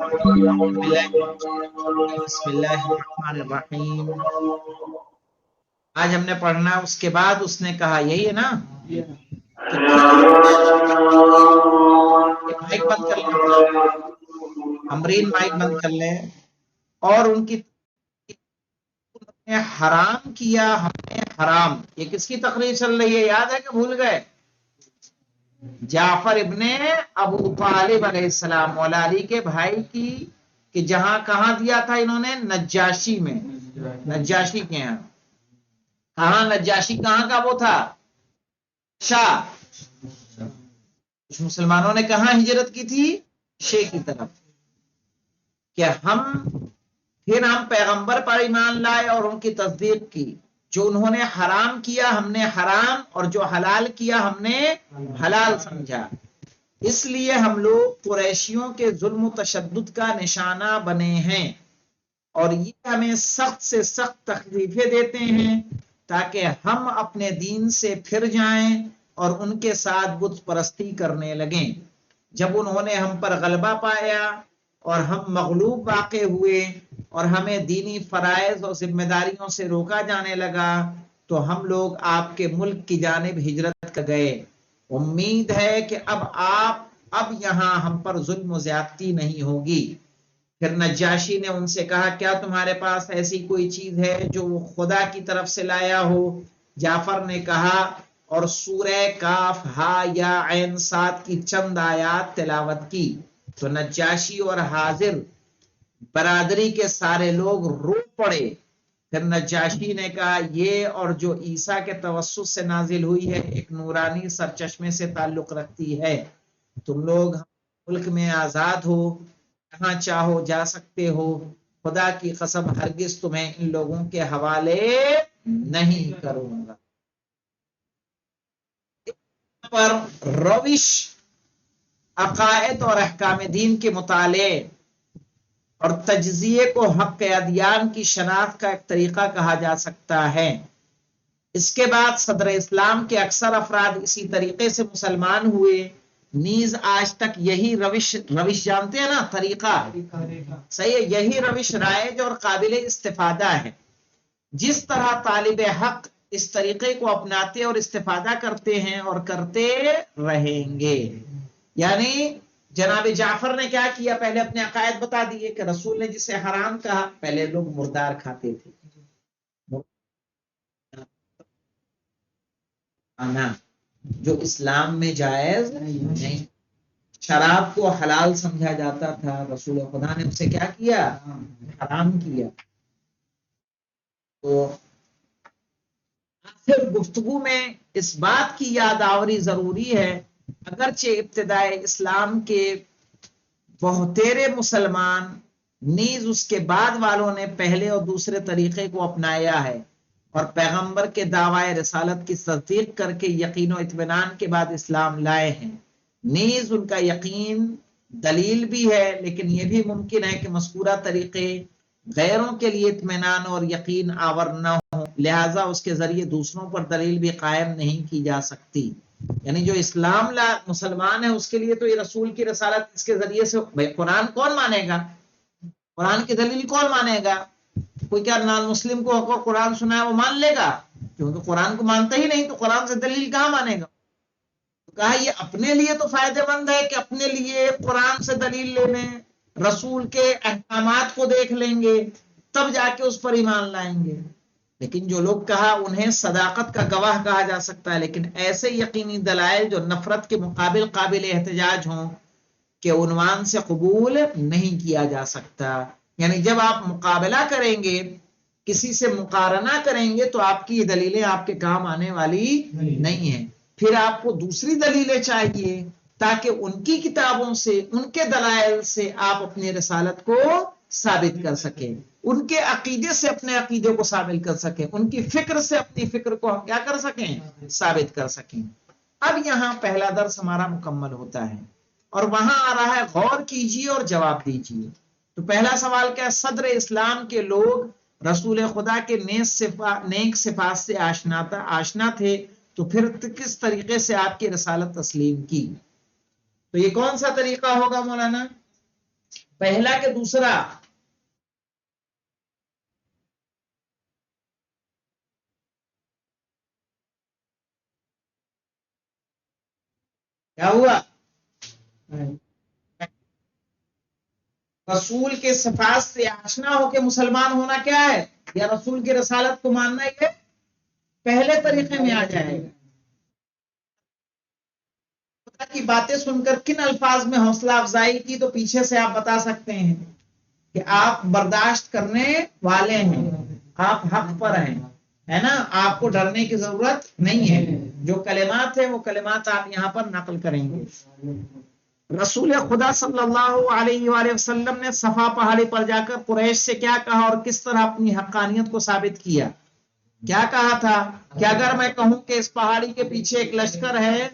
بسم اللہ الرحمن الرحیم. آج ہم نے پڑھنا، اس کے بعد اس نے کہا، یہی ہے نا کہ مائک بند کر لیں، امرین مائک بند کر لیں. اور ان کی حرام کیا ہم نے حرام، یہ کس کی تقریر چل رہی ہے؟ یاد ہے کہ بھول گئے؟ جعفر ابن ابو طالب علیہ السلام، مولا علی کے بھائی کی، کہ جہاں کہاں دیا تھا انہوں نے؟ نجاشی میں، نجاشی کے یہاں. کہاں نجاشی کہاں کا وہ تھا؟ شاہ. کچھ مسلمانوں نے کہاں ہجرت کی تھی؟ شے کی طرف. کہ ہم پیغمبر پر ایمان لائے اور ان کی تصدیق کی. جو انہوں نے حرام کیا ہم نے حرام، اور جو حلال کیا ہم نے حلال سمجھا. اس لیے ہم لوگ قریشیوں کے ظلم و تشدد کا نشانہ بنے ہیں، اور یہ ہمیں سخت سے سخت تکلیفیں دیتے ہیں تاکہ ہم اپنے دین سے پھر جائیں اور ان کے ساتھ بت پرستی کرنے لگیں. جب انہوں نے ہم پر غلبہ پایا اور ہم مغلوب واقع ہوئے اور ہمیں دینی فرائض اور ذمہ داریوں سے روکا جانے لگا، تو ہم لوگ آپ کے ملک کی جانب ہجرت کر گئے. امید ہے کہ اب یہاں ہم پر ظلم و زیادتی نہیں ہوگی. پھر نجاشی نے ان سے کہا، کیا تمہارے پاس ایسی کوئی چیز ہے جو وہ خدا کی طرف سے لایا ہو؟ جعفر نے کہا، اور سورہ کاف ہا یا عین صاد کی چند آیات تلاوت کی. تو نجاشی اور حاضر برادری کے سارے لوگ رو پڑے. پھر نجاشی نے کہا، یہ اور جو عیسیٰ کے توسط سے نازل ہوئی ہے ایک نورانی سرچشمے سے تعلق رکھتی ہے. تم لوگ ملک میں آزاد ہو، جہاں چاہو جا سکتے ہو. خدا کی قسم ہرگز تمہیں ان لوگوں کے حوالے نہیں کروں گا. پر روش عقائد اور احکام دین کے مطالعے اور تجزیے کو حق ادیان کی شناخت کا ایک طریقہ کہا جا سکتا ہے. اس کے بعد صدر اسلام کے اکثر افراد اسی طریقے سے مسلمان ہوئے. نیز آج تک یہی روش جانتے ہیں نا، طریقہ صحیح ہے، یہی روش رائج اور قابل استفادہ ہے. جس طرح طالب حق اس طریقے کو اپناتے اور استفادہ کرتے ہیں اور کرتے رہیں گے. یعنی جناب جعفر نے کیا کیا؟ پہلے اپنے عقائد بتا دیے کہ رسول نے جسے حرام کہا، پہلے لوگ مردار کھاتے تھے، جو اسلام میں جائز نہیں. شراب کو حلال سمجھا جاتا تھا، رسول خدا نے اسے کیا کیا؟ حرام کیا. تو آخر گفتگو میں اس بات کی یاد آوری ضروری ہے، اگرچہ ابتدائے اسلام کے بہتیرے مسلمان نیز اس کے بعد والوں نے پہلے اور دوسرے طریقے کو اپنایا ہے اور پیغمبر کے دعوی رسالت کی تصدیق کر کے یقین و اطمینان کے بعد اسلام لائے ہیں. نیز ان کا یقین دلیل بھی ہے، لیکن یہ بھی ممکن ہے کہ مذکورہ طریقے غیروں کے لیے اطمینان اور یقین آور نہ ہو، لہذا اس کے ذریعے دوسروں پر دلیل بھی قائم نہیں کی جا سکتی. یعنی جو اسلام مسلمان ہے اس کے لیے تو یہ رسول کی رسالت اس کے ذریعے سے، بھائی قرآن کون مانے گا؟ قرآن کی دلیل کون مانے گا؟ کوئی کیا نان مسلم کو قرآن سنا ہے وہ مان لے گا؟ کیونکہ قرآن کو مانتا ہی نہیں، تو قرآن سے دلیل کہاں مانے گا؟ کہا یہ اپنے لیے تو فائدہ مند ہے کہ اپنے لیے قرآن سے دلیل لے لیں، رسول کے احکامات کو دیکھ لیں گے، تب جا کے اس پر ایمان لائیں گے. لیکن جو لوگ کہا انہیں صداقت کا گواہ کہا جا سکتا ہے، لیکن ایسے یقینی دلائل جو نفرت کے مقابل قابل احتجاج ہوں کہ عنوان سے قبول نہیں کیا جا سکتا. یعنی جب آپ مقابلہ کریں گے، کسی سے مقارنہ کریں گے، تو آپ کی یہ دلیلیں آپ کے کام آنے والی نہیں ہیں. پھر آپ کو دوسری دلیلیں چاہیے تاکہ ان کی کتابوں سے، ان کے دلائل سے آپ اپنی رسالت کو ثابت کر سکیں، ان کے عقیدے سے اپنے عقیدے کو ثابت کر سکیں، ان کی فکر سے اپنی فکر کو ہم کیا کر سکیں؟ ثابت کر سکیں. اب یہاں پہلا درس ہمارا مکمل ہوتا ہے اور وہاں آ رہا ہے غور کیجئے اور جواب دیجئے. تو پہلا سوال کیا؟ صدر اسلام کے لوگ رسول خدا کے نیک صفات سے آشنا تھے، تو پھر کس طریقے سے آپ کی رسالت تسلیم کی؟ تو یہ کون سا طریقہ ہوگا مولانا؟ پہلا کہ دوسرا؟ کیا ہوا؟ رسول کے صفات سے آشنا ہو کے مسلمان ہونا کیا ہے؟ یا رسول کی رسالت کو ماننا یہ پہلے طریقے میں آ جائے گا۔ خدا کی باتیں سن کر کن الفاظ میں حوصلہ افزائی کی تو پیچھے سے آپ بتا سکتے ہیں کہ آپ برداشت کرنے والے ہیں، آپ حق پر ہیں، ہے نا، آپ کو ڈرنے کی ضرورت نہیں ہے۔ جو کلمات ہیں وہ کلمات آپ یہاں پر نقل کریں گے۔ رسول خدا صلی اللہ علیہ وآلہ وسلم نے صفا پہاڑی پر جا کر قریش سے کیا کہا اور کس طرح اپنی حقانیت کو ثابت کیا؟ کیا کہا تھا کہ اگر میں کہوں کہ اس پہاڑی کے پیچھے ایک لشکر ہے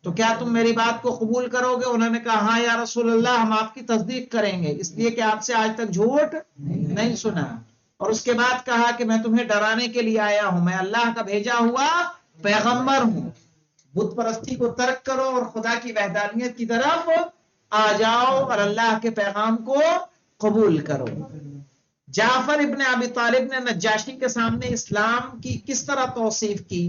تو کیا تم میری بات کو قبول کرو گے؟ انہوں نے کہا ہاں یا رسول اللہ، ہم آپ کی تصدیق کریں گے، اس لیے کہ آپ سے آج تک جھوٹ نہیں سنا۔ اور اس کے بعد کہا کہ میں تمہیں ڈرانے کے لیے آیا ہوں، میں اللہ کا بھیجا ہوا پیغمبر ہوں، بت پرستی کو ترک کرو اور خدا کی وحدانیت کی طرف آ جاؤ اور اللہ کے پیغام کو قبول کرو۔ جعفر ابن ابی طالب نے نجاشی کے سامنے اسلام کی کس طرح توصیف کی؟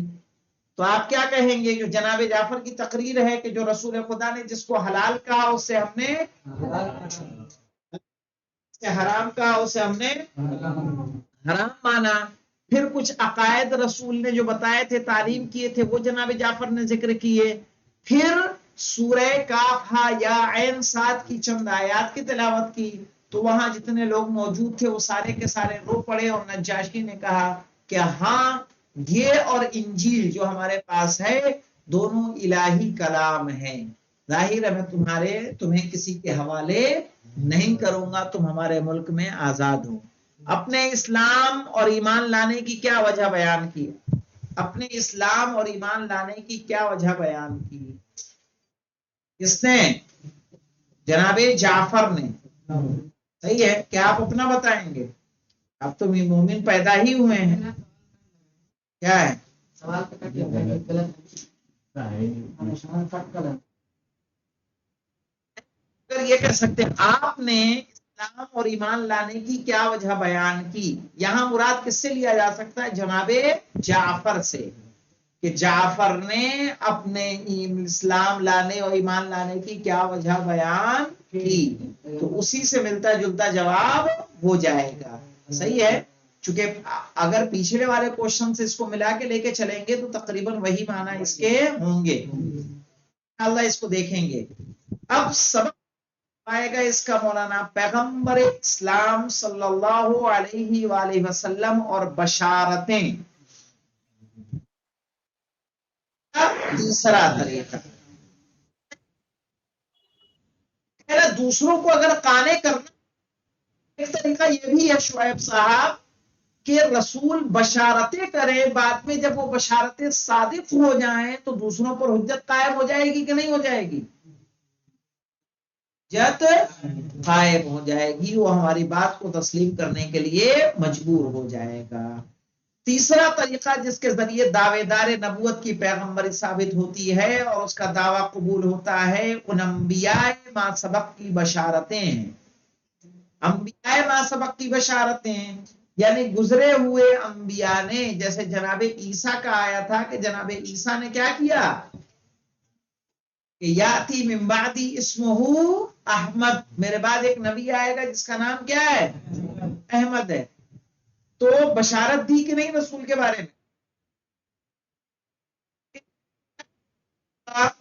تو آپ کیا کہیں گے؟ جو جناب جعفر کی تقریر ہے کہ جو رسول خدا نے جس کو حلال کہا اسے ہم نے حرام کہا، اسے ہم نے حرام مانا۔ پھر کچھ عقائد رسول نے جو بتائے تھے، تعلیم کیے تھے، وہ جناب جعفر نے ذکر کیے۔ پھر سورہ کاف ہا یا عین صاد کی چند آیات کی تلاوت کی، تو وہاں جتنے لوگ موجود تھے وہ سارے کے سارے رو پڑے، اور نجاشی نے کہا کہ ہاں، یہ اور انجیل جو ہمارے پاس ہے دونوں الہی کلام ہیں، ظاہر ہے میں تمہیں کسی کے حوالے نہیں کروں گا، تم ہمارے ملک میں آزاد ہو۔ اپنے اسلام اور ایمان لانے کی کیا وجہ بیان کی؟ اپنے اسلام اور ایمان لانے کی کیا وجہ بیان کی؟ کس نے؟ جناب جعفر نے۔ صحیح ہے، کیا آپ اپنا بتائیں گے؟ اب تو مومن پیدا ہی ہوئے ہیں، کیا ہے سوال؟ اگر یہ کر سکتے ہیں آپ نے اسلام اور ایمان لانے کی کیا وجہ بیان کی، یہاں مراد کس سے لیا جا سکتا ہے؟ جناب جعفر سے، کہ جعفر نے اپنے اسلام لانے اور ایمان لانے کی کیا وجہ بیان کی، تو اسی سے ملتا جلتا جواب ہو جائے گا۔ صحیح ہے، چونکہ اگر پچھلے والے کوشچن سے اس کو ملا کے لے کے چلیں گے تو تقریباً وہی معنی اس کے ہوں گے۔ اللہ اس کو دیکھیں گے۔ اب سبق آئے گا اس کا مولانا، پیغمبر اسلام صلی اللہ علیہ وآلہ وسلم اور بشارتیں۔ تیسرا طریقہ، دوسروں کو اگر قانے کرنا، ایک طریقہ یہ بھی ہے شعیب صاحب کہ رسول بشارتیں کرے، بعد میں جب وہ بشارتیں صادق ہو جائیں تو دوسروں پر حجت قائم ہو جائے گی کہ نہیں ہو جائے گی؟ حجت قائم ہو جائے گی، وہ ہماری بات کو تسلیم کرنے کے لیے مجبور ہو جائے گا۔ تیسرا طریقہ جس کے ذریعے دعوے دار نبوت کی پیغمبری ثابت ہوتی ہے اور اس کا دعویٰ قبول ہوتا ہے، ان انبیاء ما سبق کی بشارتیں ہیں۔ انبیاء ما سبق کی بشارتیں یعنی گزرے ہوئے انبیاء نے، جیسے جناب عیسیٰ کا آیا تھا کہ جناب عیسیٰ نے کیا کیا کہ یاتی من بعدی اسمہ احمد، میرے بعد ایک نبی آئے گا جس کا نام کیا ہے؟ احمد ہے۔ تو بشارت دی کہ نہیں رسول کے بارے میں؟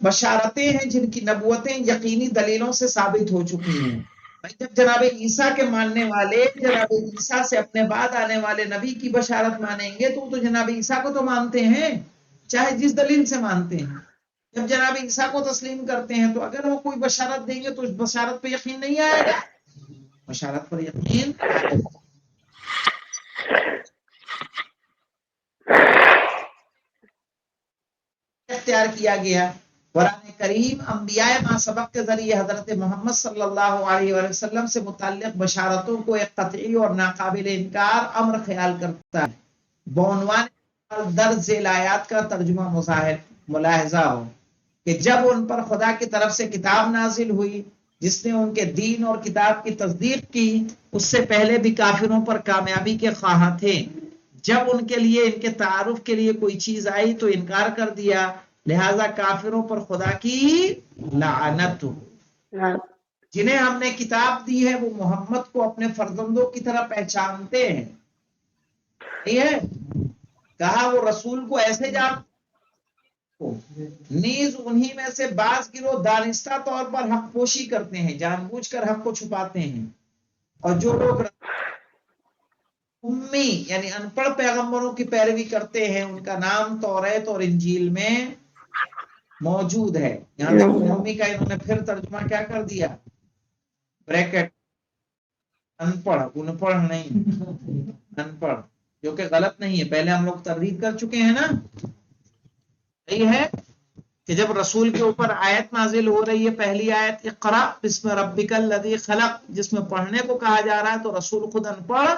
بشارتیں ہیں جن کی نبوتیں یقینی دلیلوں سے ثابت ہو چکی ہیں۔ جب جناب عیسیٰ کے ماننے والے جناب عیسیٰ سے اپنے بعد آنے والے نبی کی بشارت مانیں گے تو جناب عیسیٰ کو تو مانتے ہیں، چاہے جس دلیل سے مانتے ہیں۔ جب جناب عیسیٰ کو تسلیم کرتے ہیں تو اگر وہ کوئی بشارت دیں گے تو اس بشارت پہ یقین نہیں آئے گا، بشارت پر یقین اختیار کیا گیا۔ قرآن کریم انبیاء ما سبق کے ذریعے حضرت محمد صلی اللہ علیہ وسلم سے متعلق بشارتوں کو ایک قطعی اور ناقابل انکار امر خیال کرتا ہے، بعنوان درج ذیل آیات کا ترجمہ ملاحظہ ہو کہ جب ان پر خدا کی طرف سے کتاب نازل ہوئی جس نے ان کے دین اور کتاب کی تصدیق کی اس سے پہلے بھی کافروں پر کامیابی کے خواہاں تھے، جب ان کے لیے ان کے تعارف کے لیے کوئی چیز آئی تو انکار کر دیا، لہذا کافروں پر خدا کی لعنت ہو۔ جنہیں ہم نے کتاب دی ہے وہ محمد کو اپنے فرزندوں کی طرح پہچانتے ہیں، صحیح ہے، کہا وہ رسول کو ایسے جانتے نیز انہی میں سے بعض گروہ دانستہ طور پر حق پوشی کرتے ہیں، جان بوجھ کر حق کو چھپاتے ہیں، اور جو لوگ امی یعنی ان پڑھ پیغمبروں کی پیروی کرتے ہیں ان کا نام توریت اور انجیل میں موجود ہے۔ یہاں دیکھو امی کا انہوں نے پھر ترجمہ کیا کر دیا، بریکٹ، ان پڑھ، ان پڑھ نہیں، ان پڑھ، جو کہ غلط نہیں ہے، پہلے ہم لوگ تردید کر چکے ہیں نا۔ یہی ہے کہ جب رسول کے اوپر آیت نازل ہو رہی ہے، پہلی آیت اقرا بسم ربک الذی خلق، جس میں پڑھنے کو کہا جا رہا ہے، تو رسول خود ان پڑھ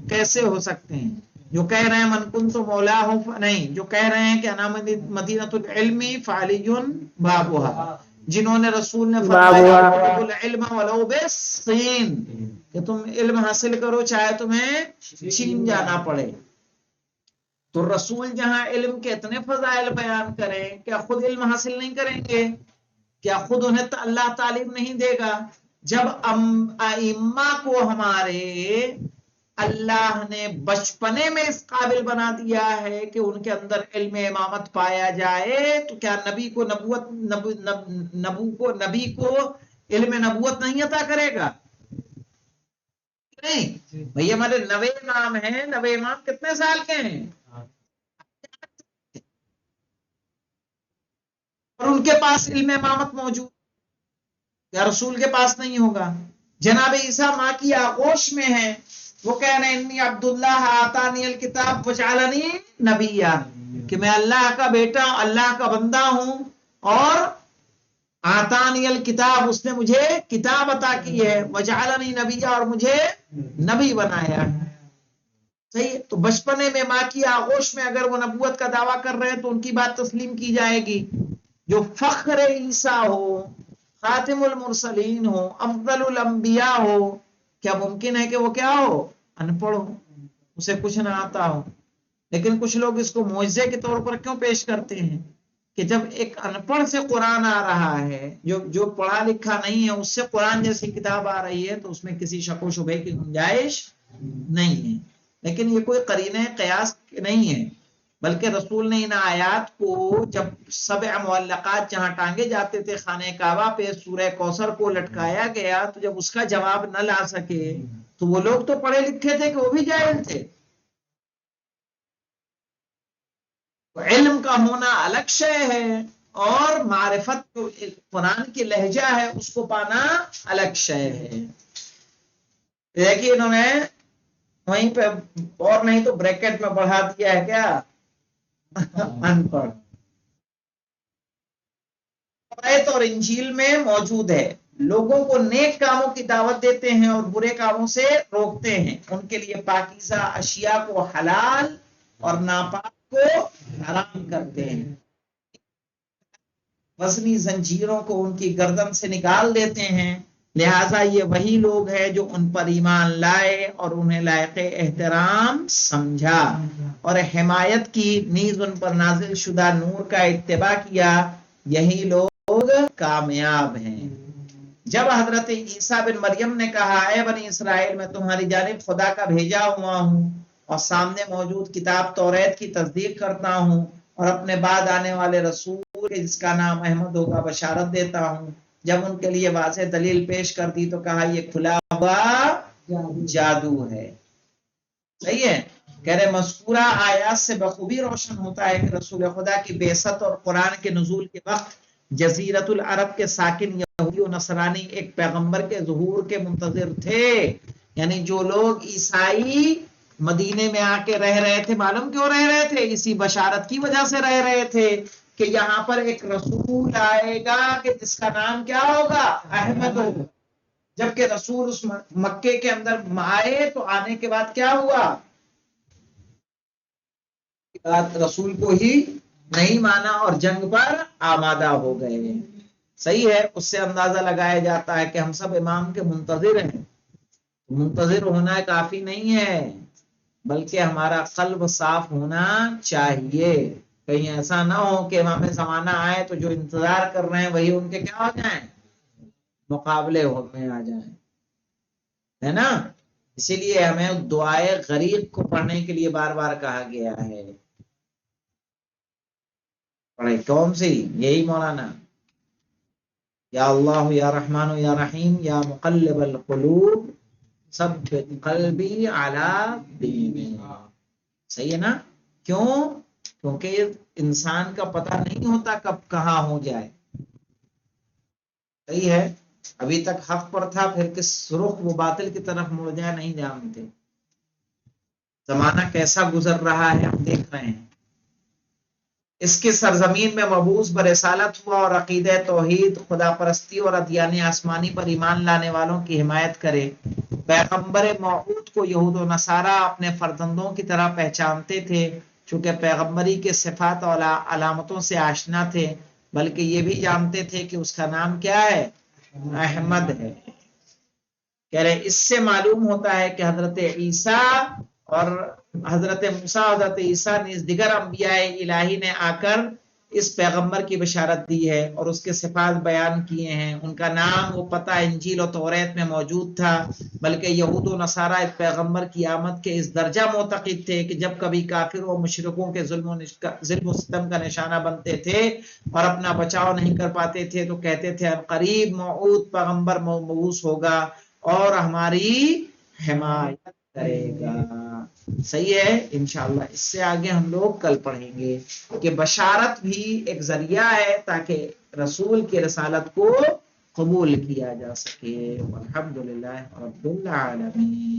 کیسے ہو سکتے ہیں؟ جو کہہ رہے ہیں من کنت مولاہ نہیں، جو کہہ رہے ہیں کہ انا مدینۃ العلم فعلی بابها، جنہوں نے رسول نے فرمایا اطلبوا العلم ولو بالصین، کہ تم علم حاصل کرو چاہے تمہیں چین جانا پڑے۔ تو رسول جہاں علم کے اتنے فضائل بیان کریں، کیا خود علم حاصل نہیں کریں گے؟ کیا خود انہیں اللہ تعلیم نہیں دے گا؟ جب ائمہ کو ہمارے اللہ نے بچپنے میں اس قابل بنا دیا ہے کہ ان کے اندر علم امامت پایا جائے، تو کیا نبی کو نبی کو علم نبوت نہیں عطا کرے گا؟ نہیں بھئی، ہمارے 90 امام ہیں، 90 امام کتنے سال کے ہیں؟ اور ان کے پاس علم امامت موجود، یا رسول کے پاس نہیں ہوگا؟ جناب عیسیٰ ماں کی آغوش میں ہے، وہ کہہ رہے ہیں انی عبداللہ آتانی الکتاب وجعلنی نبیہ، کہ میں اللہ کا بیٹا، اللہ کا بندہ ہوں، اور آتانی الکتاب، اس نے مجھے کتاب عطا کی ہے، وجعلنی نبیہ، اور مجھے نبی بنایا ہے۔ صحیح، تو بچپنے میں ماں کی آغوش میں اگر وہ نبوت کا دعویٰ کر رہے ہیں تو ان کی بات تسلیم کی جائے گی۔ جو فخر عیسیٰ ہو، خاتم المرسلین ہو، افضل الانبیاء ہو، کیا ممکن ہے کہ وہ کیا ہو؟ ان پڑھ ہو، اسے کچھ نہ آتا ہو؟ لیکن کچھ لوگ اس کو معجزے کے طور پر کیوں پیش کرتے ہیں کہ جب ایک ان پڑھ سے قرآن آ رہا ہے، جو پڑھا لکھا نہیں ہے اس سے قرآن جیسی کتاب آ رہی ہے، تو اس میں کسی شک و شبہ کی گنجائش نہیں ہے۔ لیکن یہ کوئی قرینہ قیاس نہیں ہے، بلکہ رسول نے ان آیات کو جب 7 معلقات جہاں ٹانگے جاتے تھے خانہ کعبہ پہ، سورہ کوثر کو لٹکایا گیا، تو جب اس کا جواب نہ لا سکے تو وہ لوگ تو پڑھے لکھے تھے کہ وہ بھی جاہل تھے؟ علم کا ہونا الگ شے ہے، اور معرفت جو قرآن کی لہجہ ہے اس کو پانا الگ شے ہے۔ دیکھیے انہوں نے وہیں پہ، اور نہیں تو بریکٹ میں بڑھا دیا ہے کیا، ان پڑھ۔ توریت اور انجیل میں موجود ہے، لوگوں کو نیک کاموں کی دعوت دیتے ہیں اور برے کاموں سے روکتے ہیں، ان کے لیے پاکیزہ اشیاء کو حلال اور ناپاک کو حرام کرتے ہیں، وزنی زنجیروں کو ان کی گردن سے نکال دیتے ہیں، لہٰذا یہ وہی لوگ ہیں جو ان پر ایمان لائے اور انہیں لائق احترام سمجھا اور حمایت کی، نیز ان پر نازل شدہ نور کا اتباع کیا، یہی لوگ کامیاب ہیں۔ جب حضرت عیسیٰ بن مریم نے کہا اے بنی اسرائیل، میں تمہاری جانب خدا کا بھیجا ہوا ہوں اور سامنے موجود کتاب توریت کی تصدیق کرتا ہوں، اور اپنے بعد آنے والے رسول جس کا نام احمد ہوگا بشارت دیتا ہوں، جب ان کے لیے واضح دلیل پیش کر دی تو کہا یہ کھلا ہوا جادو ہے۔ صحیح ہے، کہہ رہے مذکورہ آیات سے بخوبی روشن ہوتا ہے کہ رسول خدا کی بعثت اور قرآن کے نزول کے وقت جزیرت العرب کے ساکن یہودی و نصرانی ایک پیغمبر کے ظہور کے منتظر تھے۔ یعنی جو لوگ عیسائی مدینے میں آ کے رہ رہے تھے، معلوم کیوں رہ رہے تھے؟ اسی بشارت کی وجہ سے رہ رہے تھے کہ یہاں پر ایک رسول آئے گا کہ جس کا نام کیا ہوگا؟ احمد ہوگا۔ جبکہ رسول اس مکے کے اندر آئے تو آنے کے بعد کیا ہوا؟ رسول کو ہی نہیں مانا اور جنگ پر آمادہ ہو گئے۔ صحیح ہے، اس سے اندازہ لگایا جاتا ہے کہ ہم سب امام کے منتظر ہیں. منتظر ہونا کافی نہیں ہے، بلکہ ہمارا قلب صاف ہونا چاہیے. کہیں ایسا نہ ہو کہ امام زمانہ آئے تو جو انتظار کر رہے ہیں وہی ان کے کیا ہو جائیں، مقابلے میں آ جائیں، ہے نا. اسی لیے ہمیں دعائے غریب کو پڑھنے کے لیے بار بار کہا گیا ہے. پڑھے کون سی؟ یہی مولانا، یا اللہ یا رحمان یا رحیم یا مقلب القلوب ثبت قلبی علی دینک. صحیح ہے نا. کیوں؟ کیونکہ انسان کا پتہ نہیں ہوتا کب کہاں ہو جائے. صحیح ہے. ابھی تک حق پر تھا، پھر کس رخ وہ باطل کی طرف مڑ جائے نہیں جانتے. زمانہ کیسا گزر رہا ہے ہم دیکھ رہے ہیں. اس کی سرزمین میں مبعوث برسالت ہوا اور عقیدہ توحید، خدا پرستی اور ادیان آسمانی پر ایمان لانے والوں کی حمایت کرے. پیغمبر موعود کو یہود و نصارہ اپنے فرزندوں کی طرح پہچانتے تھے، چونکہ پیغمبری کے صفات اور علامتوں سے آشنا تھے، بلکہ یہ بھی جانتے تھے کہ اس کا نام کیا ہے، احمد ہے. کہہ رہے اس سے معلوم ہوتا ہے کہ حضرت عیسیٰ اور حضرت موسیٰ، حضرت عیسیٰ نیز دیگر انبیاء الہی نے آ کر اس پیغمبر کی بشارت دی ہے اور اس کے صفات بیان کیے ہیں. ان کا نام و پتہ انجیل و توریت میں موجود تھا، بلکہ یہود و نصارہ اس پیغمبر کی آمد کے اس درجہ معتقد تھے کہ جب کبھی کافر و مشرکوں کے ظلم و ستم کا نشانہ بنتے تھے اور اپنا بچاؤ نہیں کر پاتے تھے تو کہتے تھے قریب موعود پیغمبر مبعوث ہوگا اور ہماری حمایت کرے گا. صحیح ہے. انشاءاللہ اس سے آگے ہم لوگ کل پڑھیں گے کہ بشارت بھی ایک ذریعہ ہے تاکہ رسول کی رسالت کو قبول کیا جا سکے. الحمدللہ رب العالمین.